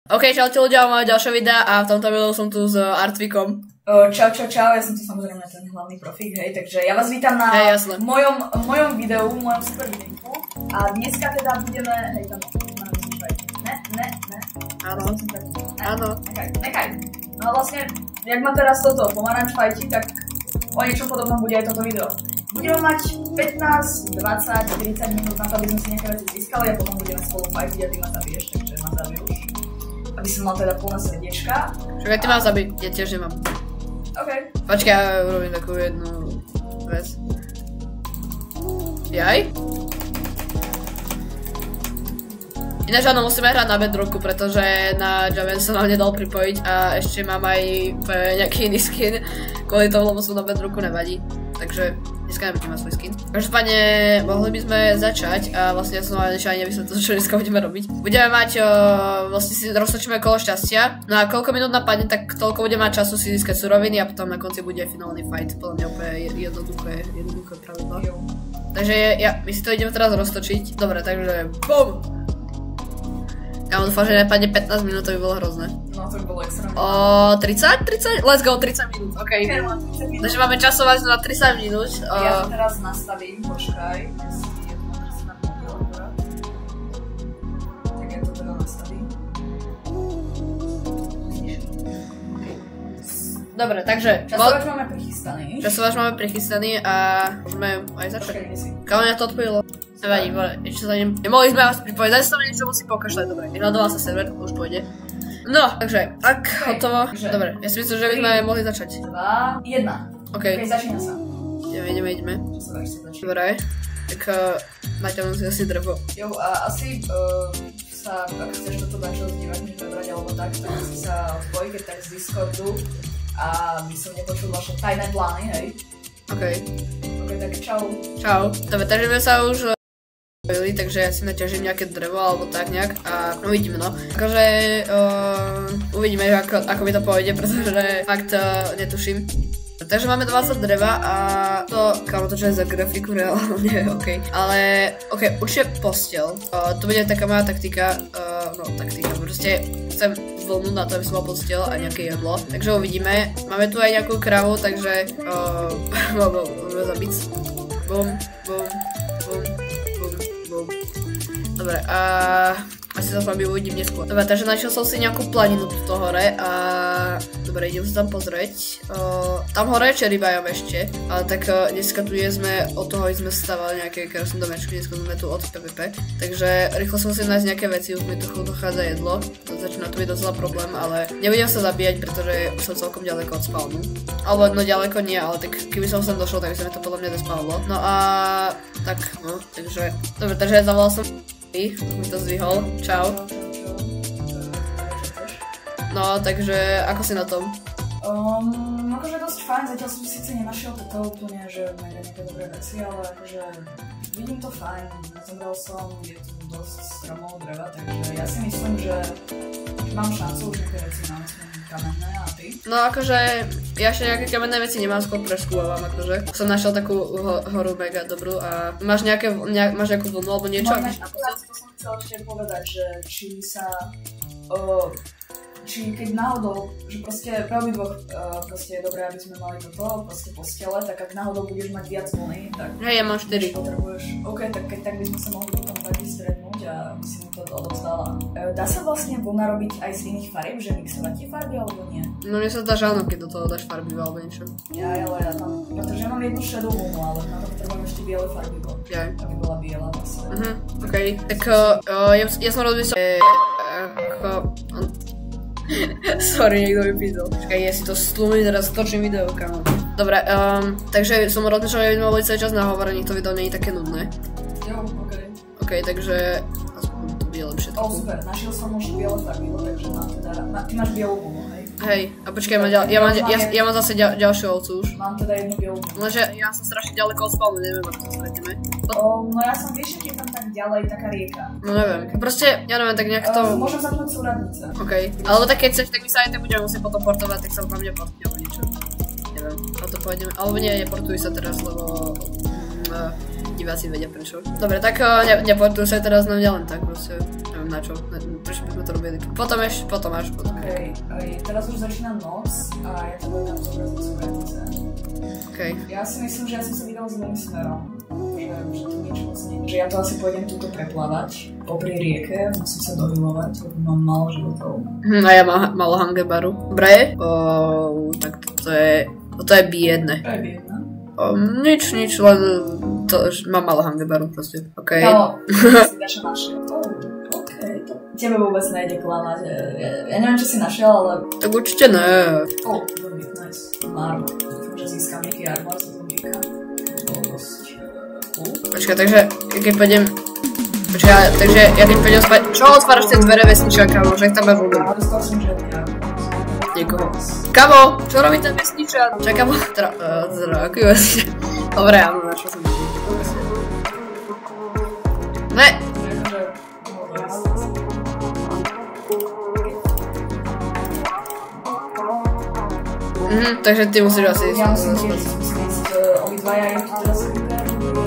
OK, čaute ľudia, máme ďalšie videa a v tomto videu som tu s Artvikom. Čau, ja som tu samozrejme ten hlavný profík, hej, takže ja vás vítam na mojom videu, mojom super videu. A dneska teda budeme, hej, tam, Áno. Nechaj. No a vlastne, jak má teraz toto pomaranč fajti, tak o niečom podobnom bude aj toto video. Budeme mať 15, 20, 40 minút na to, aby sme si nejaké veci získali a potom budeme spolu fajtiť a ty ma zabiješ, takže ma zabiješ. Aby som mal teda plné srdiečka. Čakaj, ty ma zabiť, ja tiež nemám. OK. Počkaj, ja urobím takú jednu vec. Jaj? Ináč áno, musíme hrať na bedrocku, pretože na Java sa nám nedal pripojiť a ešte mám aj nejaký iný skin, kvôli tomu, lebo som na bedrocku nevadí. Takže dneska nebudeme mať svoj skin. Každopádne mohli by sme začať a vlastne ja som vám ani nevysvetlil, čo dneska budeme robiť. Budeme mať, vlastne si roztočíme kolo šťastia. No a koľko minút napadne, tak toľko bude mať času si získať suroviny a potom na konci bude finálny fight. Podľa mňa úplne jednoduché pravidlo. Takže my si to ideme teraz roztočiť. Dobre, takže BOOM! Ja dúfam, že nepadne 15 minút, to by bolo hrozné. No to by bolo extrémne. 30? Let's go, 30 minút, OK. Takže máme časovať na 30 minút. Ja to teraz nastavím, počkaj. Tak ja to teda nastavím. Dobre, takže... Časovač máme prichystaný a môžeme aj začať. Kámo, mňa to odpojilo. Nevadí, ešte sa nemohli sme vás pripojiť, zase sa niečo musí pokašľať, dobre, hľadoval sa server, už pôjde. No, takže, ak hotovo, dobre, ja si myslím, že by sme mohli začať. 2, 1. OK, začína sa. Ideme. Dobre, tak naťahnem si asi drevo. Jo, a asi sa, ak chceš toto dačo zdívať, než prebrať alebo tak si sa odpoj, keď tak z Discordu a by som nepočul vaše tajné plány, hej? OK, tak čau. Dobre, takže my sa už takže ja si naťažím nejaké drevo alebo tak nejak a uvidíme, no. Akože uvidíme, ako mi to pôjde, pretože fakt netuším. Takže máme 20 dreva a to čo je za grafiku reálne, OK. Ale, OK, určite posteľ. To bude taká moja taktika, proste chcem vlnu na to, aby som mal posteľ a nejaké jedlo. Takže uvidíme. Máme tu aj nejakú kravu, takže môžeme zabiť. Bum. Dobre, asi sa s vami uvidím neskôr. Dobre, takže našiel som si nejakú planinu tuto hore a... Dobre, idem sa tam pozrieť. Tam hore je cherry biome ešte, ale tak dneska tu sme, od toho sme stavali nejaké krásne domečky, dneska sme tu od PvP. Takže rýchlo som si nájsť nejaké veci, už mi tu dochádza jedlo. Začína to byť docela problém, ale nebudem sa zabíjať, pretože už som celkom ďaleko od spawnu. Alebo no ďaleko nie, ale tak keby som sem došol, tak by sa mi to podľa mňa despawnilo. No a... tak, no, takže... Dobre, takže zavolal som... mi to zvihol. Čau. No, takže ako si na tom? Akože dosť fajn, zatiaľ som síce nenašiel toto úplne, že mega nejaké dobré veci, ale akože vidím to fajn, zobral som, je tu dosť stromov dreva, takže ja si myslím, že mám šancu už nejaké veci mám kamenné a ty? No akože, ja ešte nejaké kamenné veci nemám, skôr preskúvam, akože som našiel takú horu mega dobrú a máš nejakú vlnu alebo niečo? To som chcel ešte povedať, že či keď náhodou, že proste pre obidvoch proste je dobré, aby sme mali toto, proste postele, tak ak náhodou budeš mať viac vlny, tak... Hej, ja mám 4. Potrebuješ, OK, tak keď tak by sme sa mohli potom taký stretnúť a by si mu to odovzdala. Dá sa vlastne vlna robiť aj z iných farieb, že mixovať tie farby alebo nie? No mne sa zdá, že áno, keď do toho dáš farby alebo niečo. Ale ja tam, pretože ja mám jednu shadow vlnu, ale na to potrebujem ešte biele farbivo. Aby bola biela vlastne. OK, tak ja som rozmyslel, sorry, niekto mi pýtal. Počkaj, ja si to stlumím, teraz točím video, kámo. Dobre, takže som rozmýšľal, že by sme boli celý čas na hovore, nech to video nie je také nudné. Jo, OK, takže aspoň to bude lepšie trochu. Super, našiel som už biele farbivo, takže mám teda, ty máš bielú vlnu, hej? Hej, a počkaj, ja mám zase ďalšiu ovcu už. Mám teda jednu bielú vlnu. Lenže ja som strašne ďaleko od spawnu, neviem, ako to stretneme. No ja som, vieš, keď je tam tak ďalej, taká rieka. No neviem, proste, ja neviem, tak nejak to... Môžem zapnúť súradnice. OK, alebo tak keď chceš, tak my sa aj tak budeme musieť potom portovať, tak sa vám neportne alebo niečo. Neviem, o to pôjdeme, alebo nie, neportuj sa teraz, lebo... diváci vedia prečo. Dobre, tak neportuj sa teraz na mňa len tak proste. Neviem na čo, prečo by sme to robili. Potom až. Okej, teraz už začína noc a ja to budem zobrať do súkratice. Okej. Ja si myslím, že ja som sa vydal zlým smerom. Že to nič moc nie. Že ja to asi pôjdem túto preplávať popri rieke, musím sa dohylovať, lebo mám málo životov. A ja mám malo hangebaru. Dobre, tak to je biedne. To je biedne. Nič, len to, mám malo hangebaru proste. Okej. No, si naša našiel. Okej, to tebe vôbec nejde klamať. Ja neviem, čo si našiel, ale... Tak určite ne. Veľmi nice. Marlo. Dúfam, že získam nejaký armor za zombíka. To bolo dosť cool. Počkaj, takže keď pôjdem spať... Čo otváraš tie dvere vesnička, kamo? Že tam bude voľno. Ale dostal som žiadny armor. Niekoho. Kamo, čo robí ten vesničan? Čakaj, kamo. Aký vesničan? Dobre, áno, našla som to. Ne! Takže ty musíš asi ísť. Ja musím tiež ísť obidvaja, je tu teraz skryté.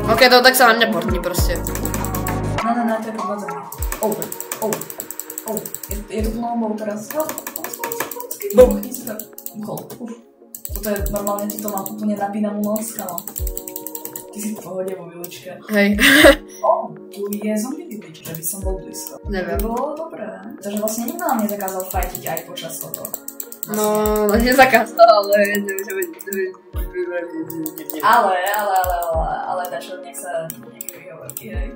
Ok, tak sa na mňa portni proste. Ne, to je podvádzané. Je to plno obou teraz. Bum. Toto je normálne, túto mám úplne napínanú noc, kamo. Ty si v pohode vo viličke. Hej. Tu je zombie village, že by som bol blízko. Neviem. To bolo dobré. Takže vlastne nikto nám nezakázal fajtiť aj počas toho. No, nezakázal, ale... Ale dačo, nech sa niekto vyhovorí, hej.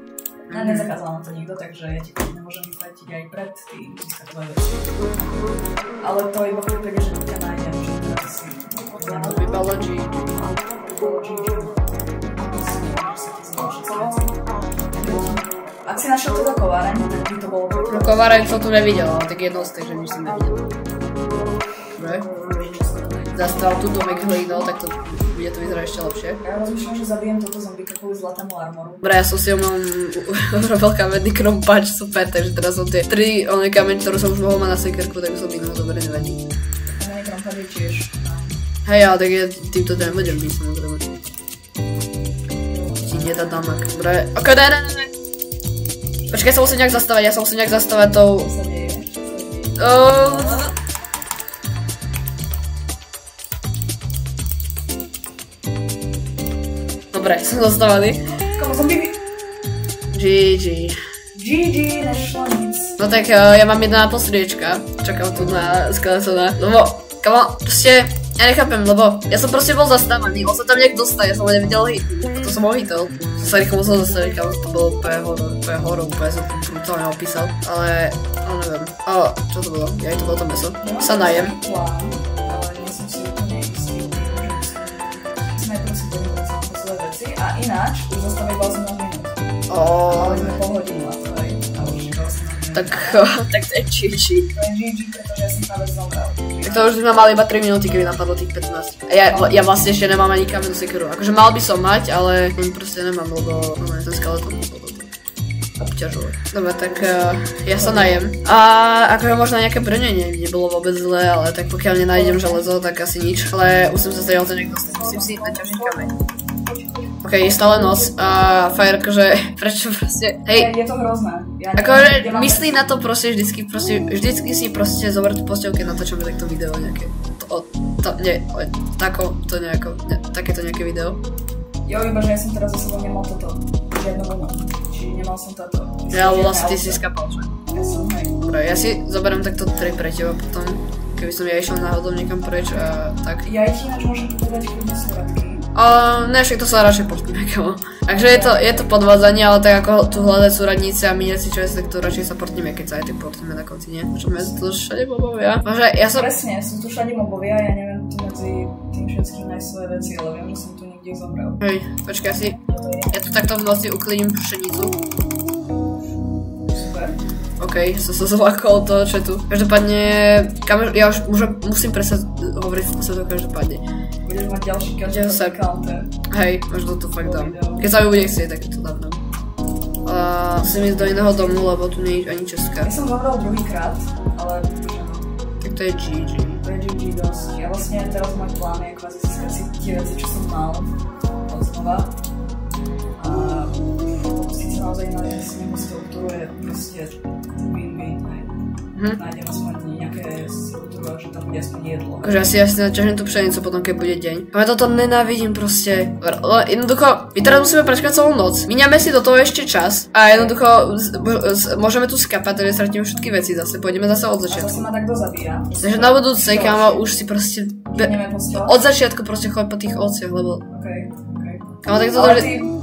Ja nezakázal nám to nikto, takže ja ti nemôžem vyfajtiť aj pred tým, získať tvoje veci. Ale to iba v prípade, že ťa nájdem, že teraz si... To by bolo GG. Ak si našiel teda kováreň, tak by to bolo... No kováreň som tu nevidel, ale tak jedno z takže nič som nevidel. Dobre. Zastav tu domek hlínou, tak to bude to vyzerá ešte lepšie. Ja rozmýšľam, že zabijem toto zombíka kvôli zlatému armoru. Dobre, ja som si ho mám urobil kamenný krompač, super, takže teraz som tie 3 kameň, ktoré som už mohol mať na sekerku, tak som iného dobre nevadí. Kamenný krompač je tiež. Hej, ale tak ja týmto teda nebudem byť, samozrejme. Ti nedá damak, dobre. Ok, ne. Počkaj, ja sa musím nejak zastavať tou... Čo sa deje? Dobre, som zastavený. Komu zombie? GG. Nešlo nic. No tak ja mám 1,5 srdiečka. Čakám tu na Skeletona. Lebo, kamo, proste, ja nechápem, lebo ja som proste bol zastávaný, on sa tam nejak dostal, ja som ho nevidel hitnúť, potom som ho hitol. Som sa rýchlo musel zastaviť, kamo, to bolo úplne horor, úplne som to brutálne opísal, ale neviem. Čo to bolo? Ja to bolo to meso. Sa najem. Ale nie som si úplne istý, musíme prosím podívať sa na svoje veci a ináč už zostáva iba 18 minút. Ale sme pol hodinu na to, hej. A už iba 18 minút. Tak to je GG. To je GG, pretože ja som práve zomrel. Tak to už by sme mali iba 3 minúty, keby napadlo tých 15. A ja vlastne ešte nemám ani kamennú sekeru. Akože mal by som mať, ale proste nemám, lebo ten skeleton obťažovať. Dobre, tak ja sa najem. A akože možno nejaké brnenie nebolo vôbec zlé, ale tak pokiaľ nenájdem železo, tak asi nič. Ale musím sa stať o to nejak dostať. Musím si ísť ťažný kameň. Ok, je stále noc a Fajerko, že prečo proste, hej. Je to hrozné. Akože myslí na to proste vždycky si proste zober tú posteľ, keď natáčame takto video nejaké. Takéto nejaké video. Jo, iba že ja som teraz za sebou nemal toto. Žiadnu vlnu. Čiže nemal som táto. Ja, vlastne ty si skapal, že? Ja som, hej. Dobre, ja si zoberiem takto 3 pre teba potom, keby som ja išiel náhodou niekam preč a tak. Ja ti ináč môžem povedať, keď sú radky. Ne, však to sa radšej portíme, kamo. Takže je to podvádzanie, ale tak ako tu hľadať súradnice a míňať si čas, tak to radšej sa portíme, keď sa aj tým portíme na konci, nie? Môžeme tu všade mobovia. Bože, ja som... Presne, sú tu všade mobovia, ja neviem tu medzi tým všetkým nájsť svoje veci, ale viem, že som tu niekde zomrel. Hej, počkaj si. Ja tu takto v noci uklidím pšenicu. Super. OK, som sa zlakol toho chatu. Každopádne, ja už musím prestať hovoriť v posledu každopádne. Budeš mať ďalší counter. Hej, možno to fakt dám. Keď sa mi bude chcieť, tak to dám. Musím ísť do iného domu, lebo tu nie je ani česká. Ja som zobral druhýkrát, ale... Tak to je GG. To je GG dosť. Ja vlastne teraz môj plán je kvázi získať si tie veci, čo som mal od znova. A naozaj nájdeme si nejakú struktúru, je proste win-win, hej. Nájdem aspoň nejaké struktúry, že tam bude aspoň jedlo. Akože asi naťažím tú pšenicu potom, keď bude deň. Ale toto nenávidím proste. Jednoducho, my teraz musíme prečkať celú noc. Míňame si do toho ešte čas a jednoducho môžeme tu skapať, takže stratíme všetky veci zase. Pôjdeme zase od začiatku. A to si ma takto zabíja. Takže na budúce, kámo, už si proste... Od začiatku proste choď po tých ovciach, lebo... Kámo, tak toto...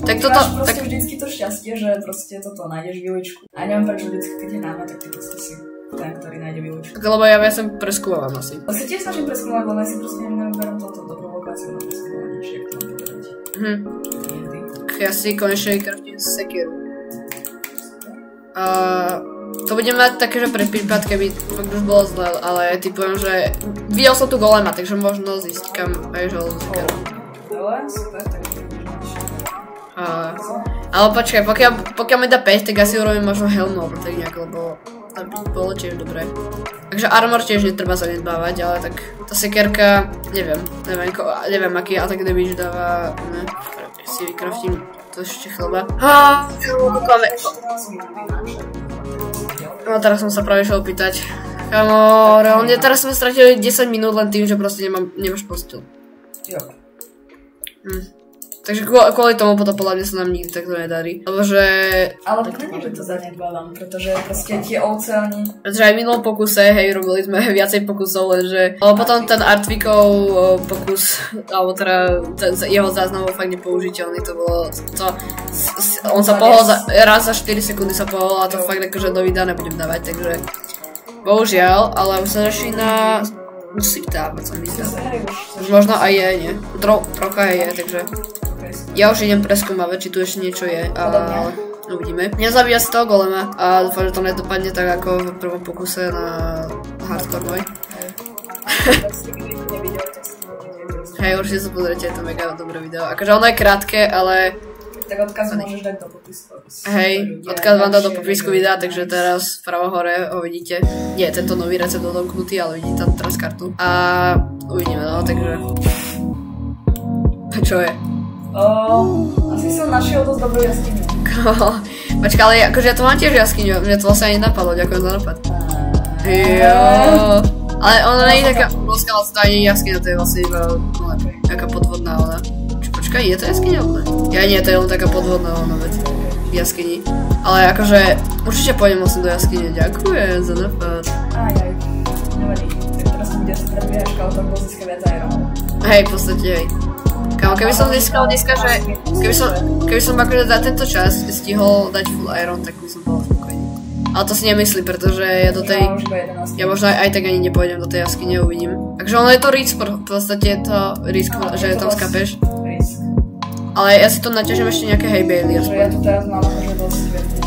Tak toto... Proste vždycky to šťastie, že proste toto nájdeš výličku. A neviem prečo vždycky, keď je náma, tak ty proste si ten, ktorý nájde výličku. Lebo ja sem preskúvam asi. Ja sa tiež snažím preskúmať, lebo ja si proste neberám toto do provokáciu na preskúmanie, jak to mám povedať. Ja si konečne kraftím sekiru. To budem mať také, že pre prípad, keby fakt už bolo zle, ale typujem, že videl som tu golema, takže možno zísť kam aj želú sekiru. Ale super, tak ale počkaj, pokiaľ mi dá 5, tak asi urobím možno helmu, alebo tak nejak, lebo to by bolo tiež dobré. Takže armor tiež netreba zanedbávať, ale tak tá sekierka, neviem aký attack damage dáva, si vykraftím to ešte chleba. No teraz som sa práve išiel opýtať. Kamo, reálne teraz sme stratili 10 minút len tým, že proste nemáš posteľ. Jo. Takže kvôli tomu potom podľa mňa sa nám nikdy takto nedarí. Lebo že... Ale nie, že to zanedbávam, pretože proste tie ovce oni... Pretože aj v minulom pokuse, hej, robili sme viacej pokusov, lenže... Ale potom ten Artvikov pokus, alebo teda jeho záznam bol fakt nepoužiteľný, to bolo... On sa pohol raz za 4 sekundy sa pohol a to fakt akože do videa nebudem dávať, takže... Bohužiaľ, ale už sa začína... Musí dávať, som myslel. Už možno aj je, nie? Trocha je, takže... Ja už idem preskúmavať, či tu ešte niečo je, ale uvidíme. Nezabíja si toho golema a dúfam, že to nedopadne tak ako v prvom pokuse na hardcore moj. Hej, určite sa pozrite, je to mega dobré video. Akože ono je krátke, ale... Tak odkaz môžeš dať do popisku. Hej, odkaz vám dá do popisku videa, takže teraz vpravo hore ho vidíte. Nie, tento nový recept odomknutý, ale vidíte tam teraz kartu. A uvidíme, no, takže... Čo je? Asi som našiel dosť dobrú jaskyňu. Počka, ale akože ja to mám tiež jaskyňu, mňa to vlastne ani napadlo, ďakujem za nápad. Jo. Ale ona nie je taká obrovská, ale to ani jaskyňa, to je vlastne iba taká podvodná ona. Počkaj, je to jaskyňa ona? Ja nie, to je len taká podvodná ona vec v jaskyni. Ale akože určite pôjdem vlastne do jaskyne, ďakujem za nápad. Ajaj, nevadí, tak teraz som bude super biehačka, ale tak bol získať viac iron. Hej, v podstate hej. Kámo, keby som získal dneska, že keby som akože za tento čas stihol dať full iron, tak by som bol spokojný. Ale to si nemyslím, pretože ja do tej... Ja možno aj tak ani nepôjdem do tej jaskyne, uvidím. Takže ono je to risk, v podstate je to risk, že tam skapeš. Ale ja si to naťažím ešte nejaké haybaily aspoň. Ja tu teraz mám akože dosť svetný.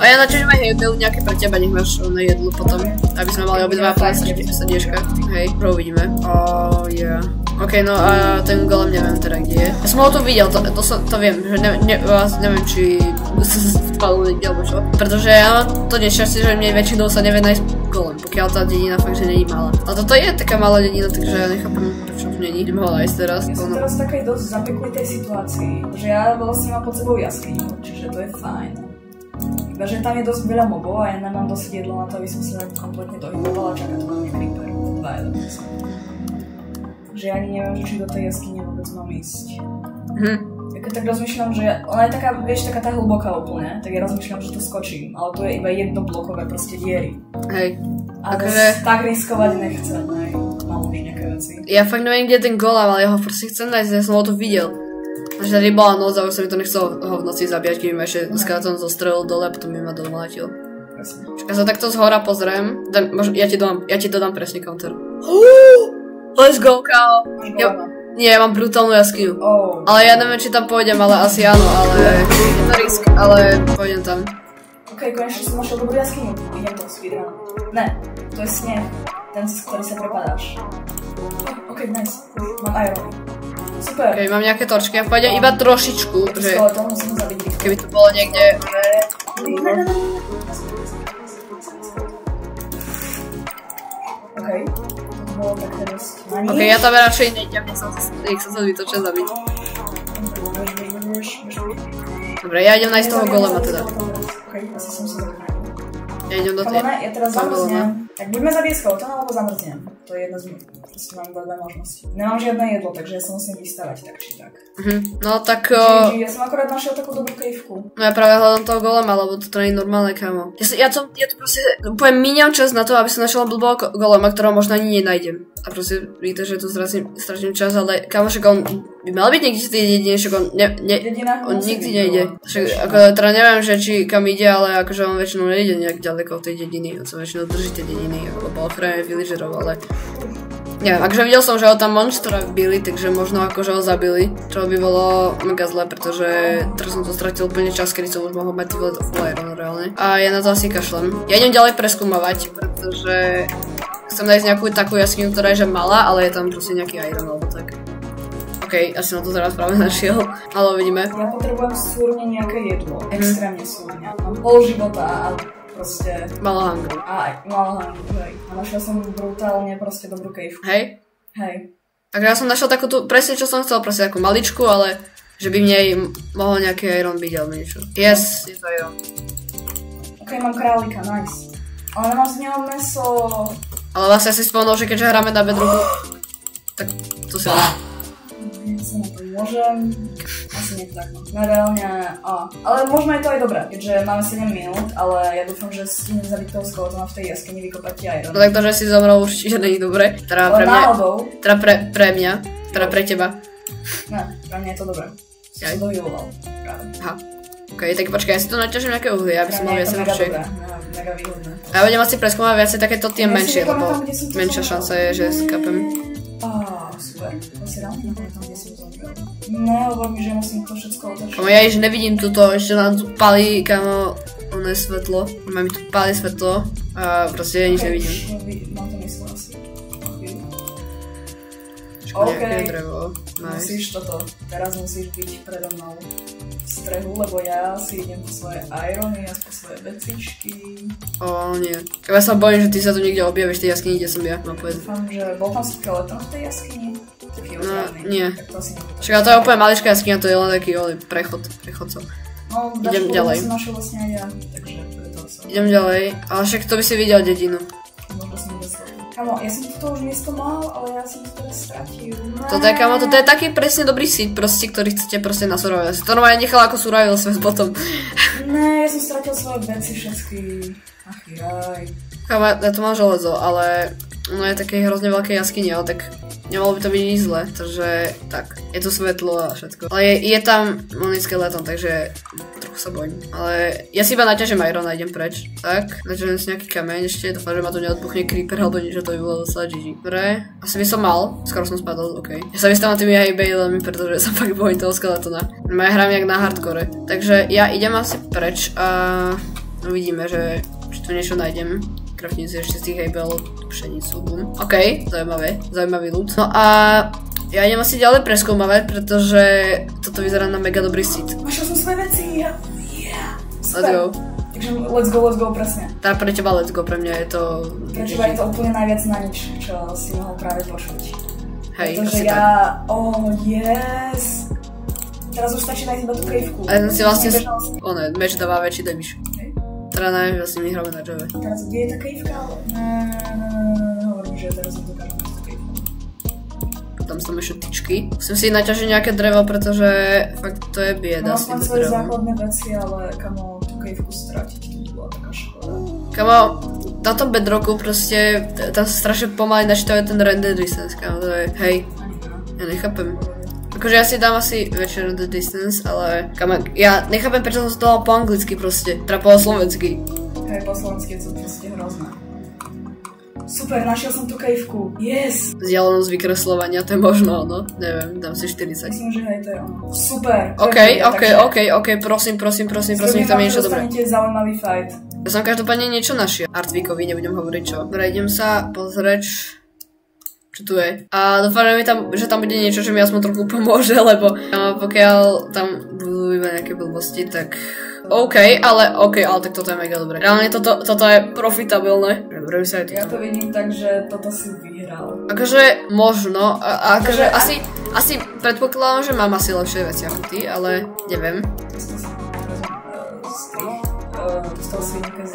A ja naťažím aj haybaily nejaké pre teba, nech máš na jedlu potom. Aby sme mali obidva plné srdiečka. Hej, uvidíme. Yeah. Ok, no a ten golem neviem teda kde je. Ja som ho tu videl, to viem, že neviem či sa spalil niekde alebo čo. Pretože ja mám to nešťastie, že mne väčšinou sa nevie nájsť golem, pokiaľ tá dedina fakt, že není malá. A toto je taká malá dedina, takže ja nechápem, prečo tu není. Idem ho nájsť teraz. Ja som teraz v takej dosť zapeklitej situácii, že ja vlastne mám pod sebou jaskyňu, čiže to je fajn. Iba, že tam je dosť veľa mobov a ja nemám dosť jedlo na to, aby som sa kompletne dohybovala a čaká to na mňa creeper. 2 elementy. Že ja ani neviem, že či do tej jaskyne vôbec mám ísť. Keď tak rozmýšľam, že ona je taká, vieš, taká tá hlboká úplne, tak ja rozmýšľam, že to skočím, ale tu je iba jedno blokové proste diery. Hej. A tak riskovať nechcem, hej. Mám už nejaké veci. Ja fakt neviem, kde je ten golem, ale ja ho proste chcem nájsť, ja som ho tu videl. Takže tady bola noc a už sa mi to nechcelo ho v noci zabíjať, keby ma ešte skeleton zostrelil dole a potom by ma dole naletil. Čakaj, sa takto zhora pozriem, ja ti dodám presne counter. Let's go, kámo. Nie, ja mám brutálnu jaskyňu. Ale ja neviem, či tam pôjdem, ale asi áno, ale je to risk, ale pôjdem tam. Ok, konečne som našiel dobrú jaskyňu. Idem to speedrun. Ne, to je sneh. Ten, z ktorý sa prepadáš. Ok, nice. Mám iron. Super. Ok, mám nejaké torčky, ja pôjdem iba trošičku, že... Keby to bolo niekde... Ok. Ok, ja tam radšej nejdem, nech som sa zbytočne zabiť. Dobre, ja idem nájsť toho golema teda. Okej, asi som sa zachránil. Ja idem do tej... Ja teraz zamrznem. Tak buďme zabíjať skeleton, alebo zamrznem. To je jedna z nich. Proste mám dve možnosti. Nemám žiadne jedlo, takže ja sa musím vystavať tak či tak. No tak... Ja som akorát našiel takú dobrú kejvku. No ja práve hľadám toho golema, lebo to nie je normálne, kámo. Ja to proste úplne míňam čas na to, aby som našiel blbého golema, ktorého možno ani nenájdem. A proste víte, že tu straším čas, ale kámo, však on by mal byť niekde v tej dedine, však on on nikdy nejde. Však ako, teda neviem, že či kam ide, ale akože on väčšinou nejde nejak ďaleko od tej dediny. On sa väčšinou drží tej dediny, lebo ochraňuje villagerov, ale... Neviem, akože videl som, že ho tam monstra vbili, takže možno akože ho zabili, čo by bolo mega zle, pretože teraz som to stratil úplne čas, kedy som už mohol mať full iron reálne. A ja na to asi kašlem. Ja idem ďalej preskúmavať, pretože chcem nájsť nejakú takú jaskyňu, ktorá je že malá, ale je tam proste nejaký iron alebo tak. OK, asi na to teraz práve našiel, ale uvidíme. Ja potrebujem súrne nejaké jedlo, extrémne súrne. Mám pol života a proste... Malo hangru. Malo hangru, hej. A našiel som brutálne proste dobrú kejvku. Hej? Hej. Takže ja som našiel takú tu, presne čo som chcel, proste takú maličku, ale že by v nej mohol nejaký iron byť alebo niečo. Yes, je to iron. OK, mám králika, nice. Ale nemám z neho meso. Ale vlastne si spomenul, že keďže hráme na bedrooku, tak to si... Ja sa na to môžem. Asi nie tak, no. Reálne, ale možno je to aj dobré, keďže máme 7 minút, ale ja dúfam, že stihnem zabiť toho skeletona v tej jaskyni, vykopať ti iron. No tak to, že si zomrel určite nie je dobré. Teda pre mňa. Teda pre mňa. Teda pre teba. Ne, pre mňa je to dobré. Som sa dohealoval. Práve. Aha. OK, tak počkaj, ja si to naťažím nejaké uhlie, aby som mal viac ručiek. Mega výhodné. Ja budem asi preskúmať viacej takéto tie menšie, lebo menšia šanca je, že skapem. Super. To si dám na tam, kde som zomrel. Nehovor mi, že musím to všetko otočiť. Kamo, ja ešte nevidím túto, ešte nám tu palí, kamo, oné svetlo. Máme tu palí svetlo a proste ja nič nevidím. Mám to mysle asi. Nejaké drevo. Musíš toto, teraz musíš byť predo mnou v strehu, lebo ja si idem po svoje irony a po svoje vecičky. Nie. Ja sa bojím, že ty sa tu niekde objavíš v tej jaskyni, kde som ja. Dúfam, že bol tam skeleton v tej jaskyni? No, nie. Však to je úplne maličká jaskyňa, to je len taký prechodcov. No, idem ďalej. Som vlastne aj ja, takže preto som... Idem ďalej, ale však to by si videl dedinu. Možno som myslel. Kamo, ja som to už miesto mal, ale ja som to teraz stratil. Toto je taký presne dobrý seed, proste, ktorý chcete proste nasurovať. Ja si to normálne nechal ako survival svet potom. Ne, ja som stratil svoje veci všetky. Ach jaj. Kamo, ja tu mám železo, ale ono je také hrozne veľké jaskyne, ale tak nemalo by to byť nič zle, takže tak, je tu svetlo a všetko. Ale je tam monické letom, takže trochu sa bojím. Ale ja si iba naťažím iron a idem preč. Tak, naťažím si nejaký kameň ešte, dúfam, že ma tu neodbuchne creeper alebo niečo, to by bolo docela GG. Dobre, asi by som mal, skoro som spadol, OK. Ja sa vystávam tými aj bailami, pretože sa fakt bojím toho skeletona. Ja hrám jak na hardcore, takže ja idem asi preč a uvidíme, že či tu niečo nájdem. Kraftím si ešte z tých hejbel pšenicu, bum. OK, zaujímavý loot. No a ja idem asi ďalej preskúmavať, pretože toto vyzerá na mega dobrý seed. Našiel som svoje veci, yeah. Let's go. Takže let's go, presne. Tá pre teba let's go, pre mňa je to... Pre teba je to úplne najviac na nič, čo si mohol práve počuť. Hej, pretože asi ja... tak. Yes! Teraz už stačí nájsť iba tú kejvku. A si vlastne... meč dáva väčší damage. Teda neviem, že vlastne my hráme na Java. Teraz kde je tá kejvka? Hovorím, že teraz je to každá kejvka. Tam sú tam ešte tyčky. Musím si naťažiť nejaké drevo, pretože fakt to je bieda s tým drevom. Mám svoje základné veci, ale kamo tú kejvku stratiť, to bola taká škoda. Kamo, na tom bedrocku proste, tam sa strašne pomaly načítajú ten render distance, kamo, to je, hej. Ja nechápem. Akože ja si dám asi väčšie render distance, ale kamo, ja nechápem, prečo som to dal po anglicky proste, teda po slovensky. Hej, po slovensky je to proste hrozné. Super, našiel som tú kejvku. Yes! Vzdialenosť vykreslovania, to je možno ono. Neviem, dám si 40. Myslím, že hej, to je ono. Super! OK, prosím, tam je niečo dobré. Dostanete zaujímavý fight. Ja som každopádne niečo našiel. Artvíkovi, nebudem hovoriť čo. Dobre, idem sa pozrieť, čo tu je. A dúfam, že tam bude niečo, čo mi aspoň trochu pomôže, lebo pokiaľ tam budú iba nejaké blbosti, tak... OK, ale tak toto je mega dobré. Reálne toto je profitabilné. Dobre, sa aj ja to vidím tak, že toto si vyhral. Akože možno, akože asi predpokladám, že mám asi lepšie veci ako ty, ale neviem. dostal si nejaké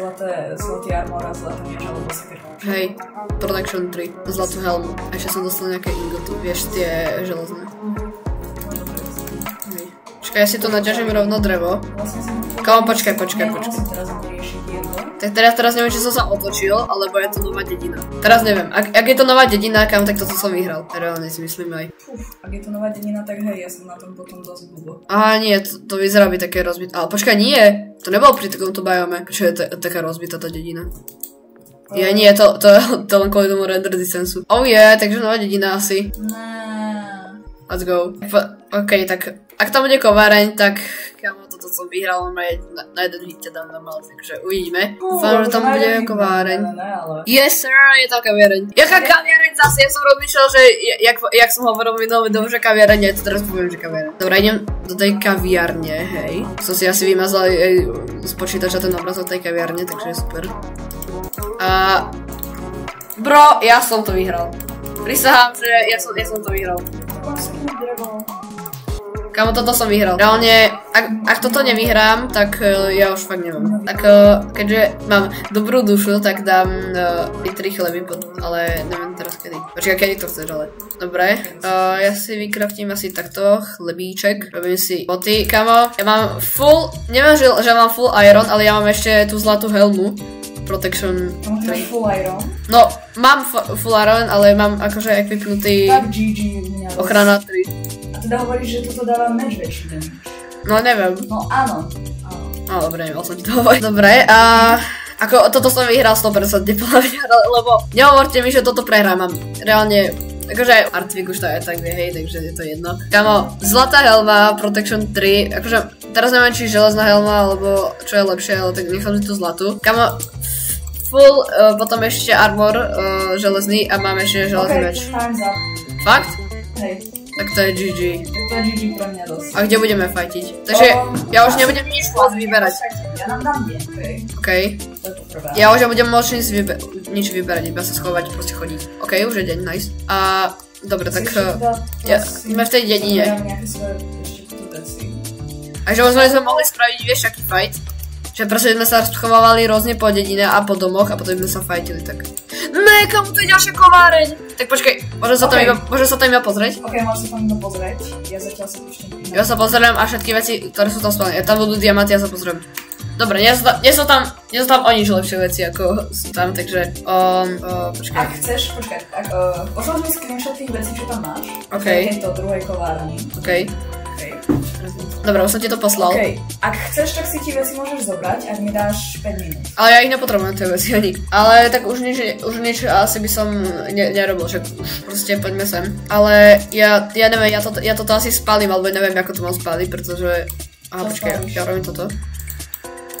zlatý armor a zlatý mieč alebo seker. Hej, Protection 3, zlatú helmu. A ešte som dostal nejaké ingoty, vieš, tie železné. Hej. Čakaj, ja si tu naťažím rovno drevo. Kámo, počkaj. Tak teraz neviem, či som sa otočil, alebo je to nová dedina. Teraz neviem, ak je to nová dedina, kámo, tak toto som vyhral. Reálne si myslím aj. Ak je to nová dedina, tak hej, ja som na tom potom dosť blbo. Aha, nie, to vyzerá byť také rozbité. Ale počkaj, nie, to nebolo pri takomto biome. Čo je taká rozbitá tá dedina? Ja nie, to len kvôli tomu render distance. Oh yeah, takže nová dedina asi. Let's go. OK, tak ak tam bude kováreň, tak kámo, toto som vyhral, na jeden hit dám normálne, takže uvidíme. Dúfam, že tam bude kováreň. Yes sir, je tam kaviareň. Jaká kaviareň zase? Ja som rozmýšľal, že jak som hovoril minulý dom, že kaviareň je, to teraz poviem, že kaviareň. Dobre, idem do tej kaviarne, hej. Som si asi vymazal z počítača ten obrazok tej kaviarne, takže je super. Bro, ja som to vyhral. Prisahám, že ja som to vyhral. Kámo, toto som vyhral. Reálne, ak toto nevyhrám, tak ja už fakt neviem. Tak keďže mám dobrú dušu, tak dám i 3 chleby, ale neviem teraz kedy. Počkaj, kedy to chceš, ale. Dobre, ja si vykraftím asi takto chlebíček. Robím si boty, kámo. Ja mám full, neviem, že mám full iron, ale ja mám ešte tú zlatú helmu. Protection 3. Máš full iron? No, mám full iron, ale mám akože equipnutý ochrana 3. A teda hovoríš, že toto dáva meč väčší damage. No, neviem. No, áno. No, dobre, nemal som ti to hovoriť. Dobre, ako toto som vyhral 100% lebo nehovorte mi, že toto prehrám. Mám reálne, akože Artvik už to aj tak vie, hej, takže je to jedno. Kámo, zlatá helma, Protection 3, akože teraz neviem, či železná helma, alebo čo je lepšie, ale tak nechám si tú zlatú. Kámo, full, potom ešte armor železný a máme ešte železný meč. Fakt? Hej. Tak to je GG. Tak to je GG pre mňa dosť. A kde budeme fightiť? Takže ja už nebudem nič môcť vyberať. Ja nám dám deň, okej. Ja už nebudem môcť nič vyberať, iba sa schovať, proste chodiť. Okej, už je deň, nice. A dobre, tak sme v tej dedine. A že možno sme mohli spraviť, vieš, aký fight? Že proste sme sa schovávali rôzne po dedine a po domoch a potom sme sa fightili, tak. Ne, komu to je ďalšia kováreň? Tak počkej, môžem sa tam iba pozrieť? Ok, môžem sa tam iba pozrieť. Ja zatiaľ sa púšťam. Ja sa pozriem a všetky veci, ktoré sú tam spálené. Tam budú diamanty, ja sa pozriem. Dobre, nie sú tam o nič lepšie veci ako sú tam, takže počkaj. Ak chceš, počkaj, pošlem mi screenshot tých vecí, čo tam máš. OK. V tejto druhej kovárni. OK. Dobre, už som ti to poslal. OK, ak chceš, tak si ti veci môžeš zobrať, ak mi dáš 5 minút. Ale ja ich nepotrebujem, tie veci ani. Ale tak už nič asi by som nerobil, že proste poďme sem. Ale ja neviem, ja toto asi spálim, alebo neviem, ako to mám spáliť, pretože. Aha, počkaj, ja robím toto.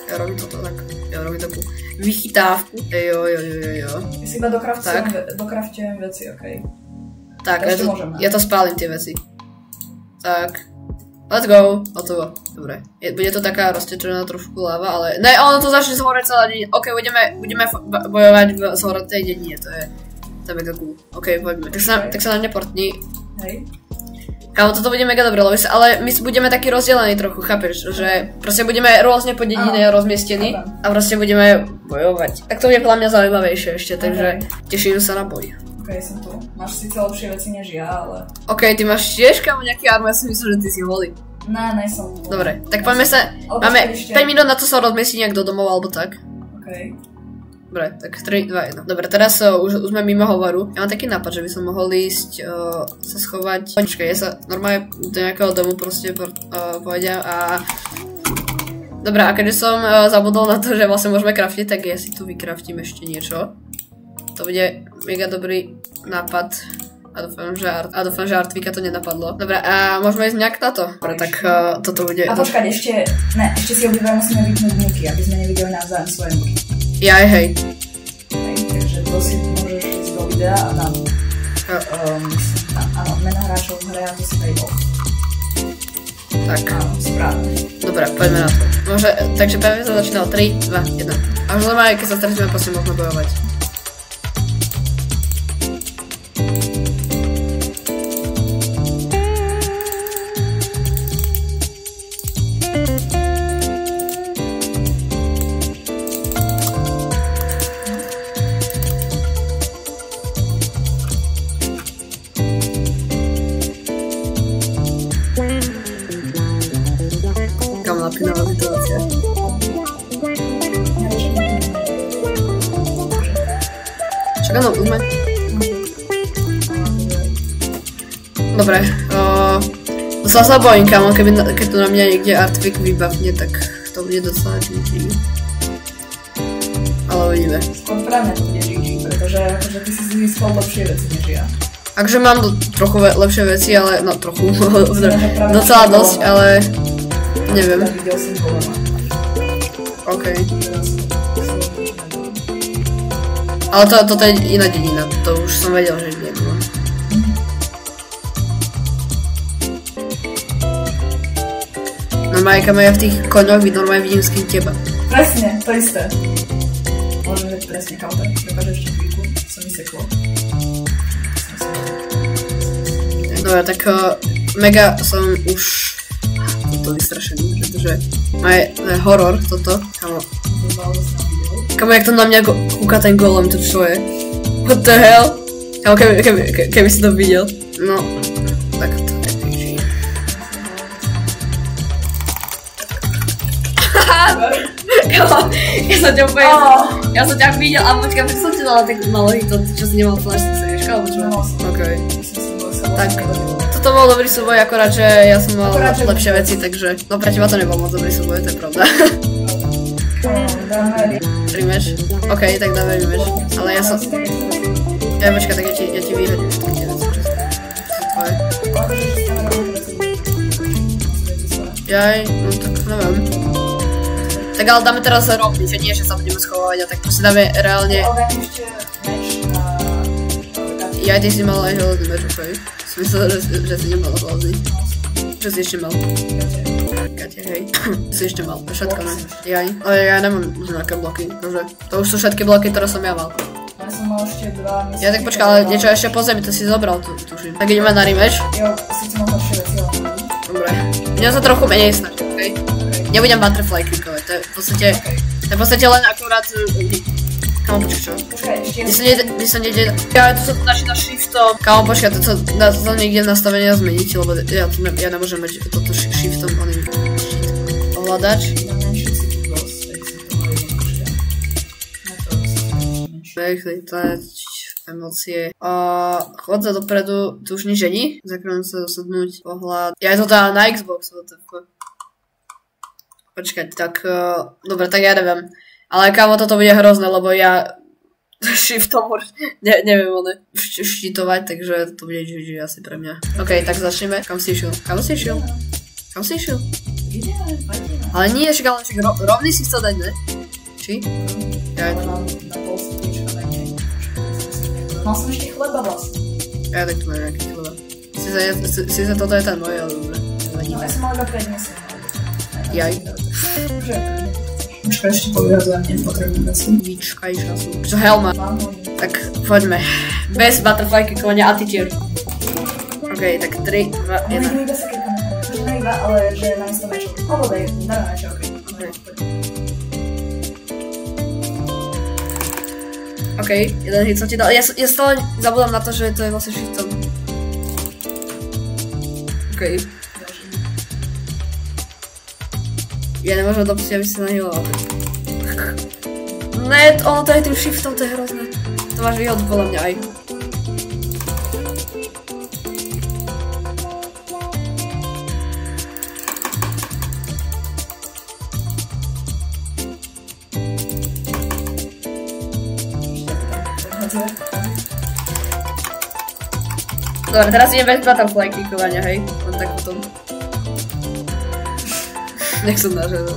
Ja robím takú vychytávku. Jo. Ja si iba dokraftujem veci, okej. Tak, ja to spálim tie veci. Tak. Let's go, hotovo. Dobre. Bude to taká roztečená trošku láva, ale. Ne, ono to začne zhoreť celá dedina. Ok, budeme bojovať v zhoretej dedine, to je mega cool. Ok, poďme. Tak sa na mne portni. Hej. Kámo, toto bude mega dobré, ale my budeme taký rozdelení trochu, chápeš? Že proste budeme rôzne po dedine rozmiestnení a proste budeme bojovať. Tak to bude podľa mňa zaujímavejšie ešte, takže teším sa na boj. Ok, som tu. Máš síce lepšie veci než ja, ale. Ok, ty máš tiež kámo nejaký armor, ja si myslím, že ty si holý. Ne, som. Dobre, tak poďme sa. Máme 5 minút na to sa rozmiestiť nejak do domov alebo tak. Ok. Dobre, tak 3, 2, 1. Dobre, teraz už sme mimo hovoru. Ja mám taký nápad, že by som mohol ísť sa schovať. Počkaj, ja sa normálne do nejakého domu proste pôjdem a. Dobre, a keďže som zabudol na to, že vlastne môžeme craftiť, tak ja si tu vykraftím ešte niečo. To bude mega dobrý nápad a dúfam, že Artvika to nenapadlo. Dobre, a môžeme ísť nejak na to? Dobre, tak toto bude. A počkať, ešte si obidva musíme vypnúť nuky, aby sme nevideli navzájom svoje nuky. Jaj, hej. Takže to si môžeš ísť do videa a dám. Áno, mena hráčov v hre a to si daj off. Tak. Áno, správne. Dobre, poďme na to. Takže pevne sa začína o 3, 2, 1. A už len aj keď sa stretíme, prosím, môžeme bojovať. napínavá situácia. Čakaj, no, poďme. Dobre, docela sa bojím, kámo, keď tu na mňa niekde artfik vybavne, tak to bude docela GG. Ale uvidíme. Skôr práve to bude GG, pretože akože ty si získal lepšie veci než ja. Takže mám trochu lepšie veci, ale no trochu, docela dosť, ale neviem. OK. Ale toto je iná dedina, to už som vedel, že nie bylo. Normálne, kam ja v tých koňoch normálne vidím skyn teba. Presne, to isté. Môžem vedieť presne, kam tak, prepáč ešte chvíľku, som mi seklo. Dobre, tak mega som už toto vystrašený, pretože je horor toto, kamo. Kamo, jak to na mňa kúka ten golem, to čo je? What the hell? Kamo, keby si to videl. No, tak to je PG. Kamo, ja som ťa úplne... Ja som ťa videl a počkaj, tak som ti dala tak malý to, čo si nemal flash, tak sa ješka, alebo čo? Okej. Tak, toto bol dobrý súboj, akorát, že ja som mal lepšie veci, takže... No pre teba to nebol moc dobrý súboj, to je pravda. Rematch? OK, tak dáme rematch. Ale ja som... Ja počkaj, tak ja ti vyhodím všetky tie veci, čo sú tvoje. Jaj, no tak neviem. Tak ale dáme teraz rovný, že nie, že sa budeme schovávať a tak proste dáme reálne... Ja, ty si mal aj hľadný meč, okej. Som myslel, že si nemal hľadný. Čo si ešte mal? Kate, hej. Si ešte mal, všetko ne. Jaj, ale ja nemám už nejaké bloky, takže to už sú všetky bloky, ktoré som ja mal. Ja som mal ešte 2, myslím. Ja tak počkaj, ale niečo ešte po zemi, to si zobral, tuším. Tak ideme na rematch. Jo, si mal lepšie veci, ale... Dobre. Mňa sa trochu menej snažiť, okej? Nebudem butterfly klikovať, to je v podstate len akurát... Kámo, počkaj, čo? Kde sa nejde... Ja tu sa to začína shiftom. Kámo, počkaj, to sa niekde nastavenia zmeniť, lebo ja nemôžem mať toto shiftom, oný shit. Ovládač. Vechlietať, emócie. Chodza dopredu, tu už nič není. Zakrám sa dosadnúť, pohľad. Ja je to teda na Xbox, Počkať, tak... Dobre, tak ja neviem. Ale kámo, toto bude hrozné, lebo ja shiftom neviem štítovať, takže to bude GG asi pre mňa. OK, tak začneme. Kam si išiel? Ale nie, však rovný si chcel dať, ne? Či? Ja mal som ešte chleba vlastne. Ja tak tu mám nejaký chleba. Sice toto je ten môj, ale dobre. No ja som mal iba 5 dnes. Jaj. Počkaj, ešte povyrazujem, nepotrebujem veci. Vyčkaj času. Čo helma? Tak poďme. Bez butterfly kickovania attitude. OK, tak 3, 2, 1. Vidím iba sa kickovania. Možno ne iba, ale že namiesto mečov. Alebo daj, dáme mečov, OK. OK, jeden hit som ti dal. Ja stále zabudám na to, že to je vlastne shiftom. OK. Ja nemôžem dopustiť, aby si nahiloval. Ne, ono to je tým shiftom, to je hrozné. To máš výhodu podľa mňa aj. Dobre, teraz idem bez butterfly kickovania, hej? Len tak potom. Nech som nažadol.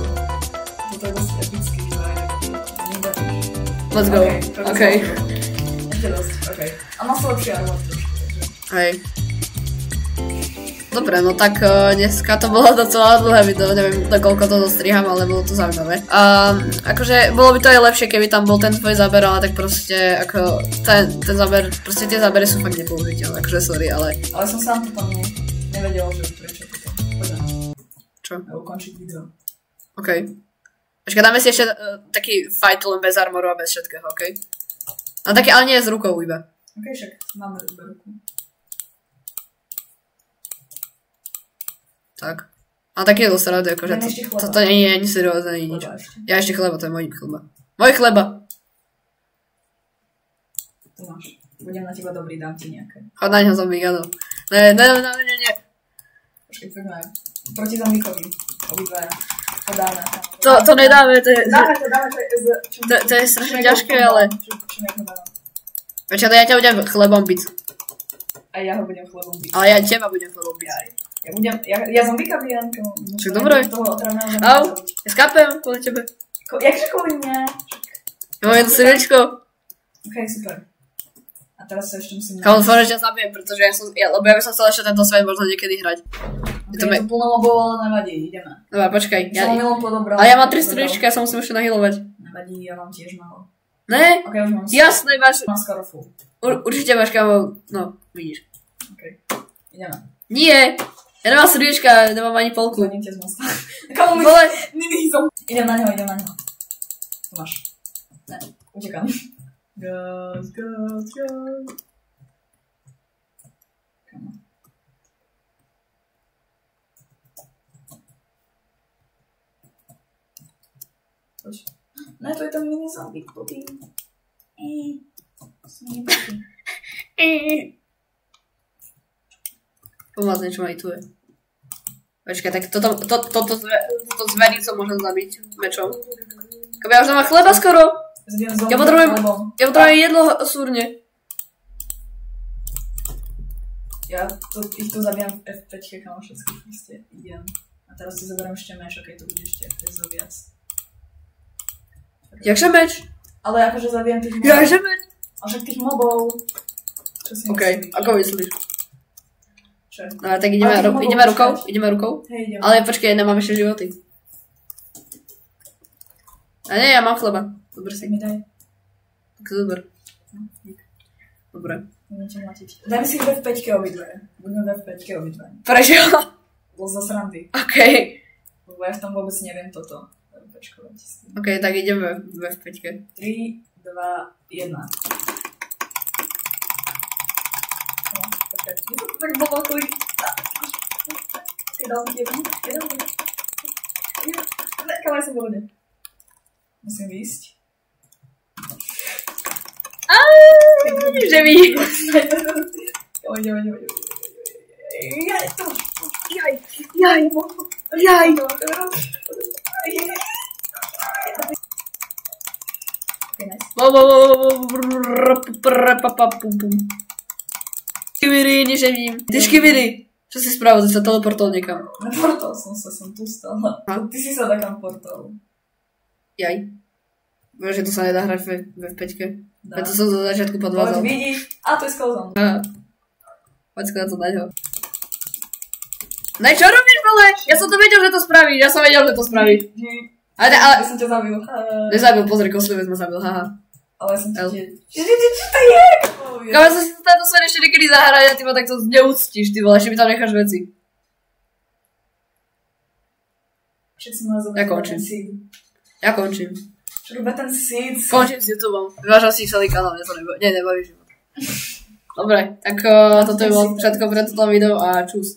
Toto je dosť epický, Let's go. OK. Ešte dosť, OK. A mal som lepšie armor trošku, takže... Hej. Dobre, no tak dneska to bolo docela dlhé video, neviem koľko to dostriham, ale bolo to zaujímavé. Akože bolo by to aj lepšie, keby tam bol ten tvoj záber, ale tak proste ako ten záber, proste tie zábery sú fakt nepoužiteľné, akože sorry, ale... Ale som sám to tam nevedel, že prečo to tam. Poďme. Čo? A ukončiť video. OK. Počkaj, dáme si ešte taký fight len bez armoru a bez všetkého, OK? A taký, ale nie s rukou iba. OK, však máme iba ruku. Tak. A taky je to sranda, akože toto nie je ani seriózne, ani nič. Ja ešte chleba, to je môj chleba. Môj chleba! Tu máš. Budem na teba dobrý, dám ti nejaké. Chod na ňo zombík, áno. Nie. Počkej, poďme proti zombíkovi. Obidvaja. To dáme. To nedáme, to je... Dáme To je strašne ťažké, ale... Čím jak to dáme? Počkaj, ja ťa budem chlebom byť. A ja ho budem chlebom byť. Ale ja teba budem chlebom byť. Ja zombíka bijem. Však dobre. Au, ja skápem kvôli tebe. Jakže kvôli mne? Ja mám jedno srdečko. Ok, super. A teraz sa ešte musím... Kámo, dúfam, že ťa zabijem, pretože lebo ja by som chcel ešte tento svet možno niekedy hrať. Je to plno mobov, ale nevadí, ideme. Dobre, počkaj. Ale ja mám 3 srdečka, ja sa musím ešte nahilovať. Nevadí, ja mám tiež málo. Ne? Ok, už mám... Jasné, máš... Mám skoro full. Určite máš, kámo, no, vidíš. Ok, ideme. Nie! Ja nemám srdečka, nemám ani polku. Zaním ťa z mosta. Kámo, my... Idem na neho. Tu máš. Ne, utekám. Gas. Kámo. Poď. Ne, to je ten mini zombie, blbý. Mini blbý. Pomôcť niečo aj tu je. Počkaj, tak toto zverico môžem zabiť mečom. Koby ja už nemám chleba skoro. Ja potrebujem jedlo súrne. Ja ich tu zabijam v F5, kamo všetkých proste idem. A teraz si zoberiem ešte meš, okej, to bude ešte FPS viac. Jakže meč? Ale akože zabijem tých mobov. Jakže meč? A však tých mobov. Čo si myslíš? Ako myslíš? Čo? No tak ideme rukou? Hej, ideme. Ale počkej, nemám ešte životy. A nie, ja mám chleba. Dobre si. Tak mi daj. Tak dobre. No, dík. Dobre. Dajme si v F5 obidve. Budeme v F5 obidve. Prečo? Bol za srandy. Okej. Lebo ja v tom vôbec neviem toto. Okej, tak ideme v F5. 3, 2, 1. Tak bolo kolik. Dal som jeden. Kam ja som bol hodne. Musím výjsť. Že mi. Jaj. Škiviri, neževím. Ty škiviri. Čo si spravil? Ty sa teleportol niekam. Neportal som tu stále. Ty si sa takam portal. Jaj. Bože, to sa nedá hrať v F5. Preto som zo začiatku podvádzal. Poď, vidíš. A to je skolzom. Poď skôr to dať ho. Ne, čo robíš, vole? Ja som to vedel, že to spravíš. Ja som vedel, že to spravíš. Ale... Ja som ťa zabil. Nezabil, pozri, kostlivec ma zabil, haha. Ale som ti tiež... Čo to je? Kámo, som si to táto svet ešte niekedy zahrať a ty ma takto neúctíš, ty vole, ešte mi tam necháš veci. Však som ma zobrať ten seed. Ja končím. Čo robia ten seed? Končím s YouTubeom. Vyvážam si celý kanál, mňa to nebaví život. Dobre, tak toto je bolo všetko pre toto video a čus.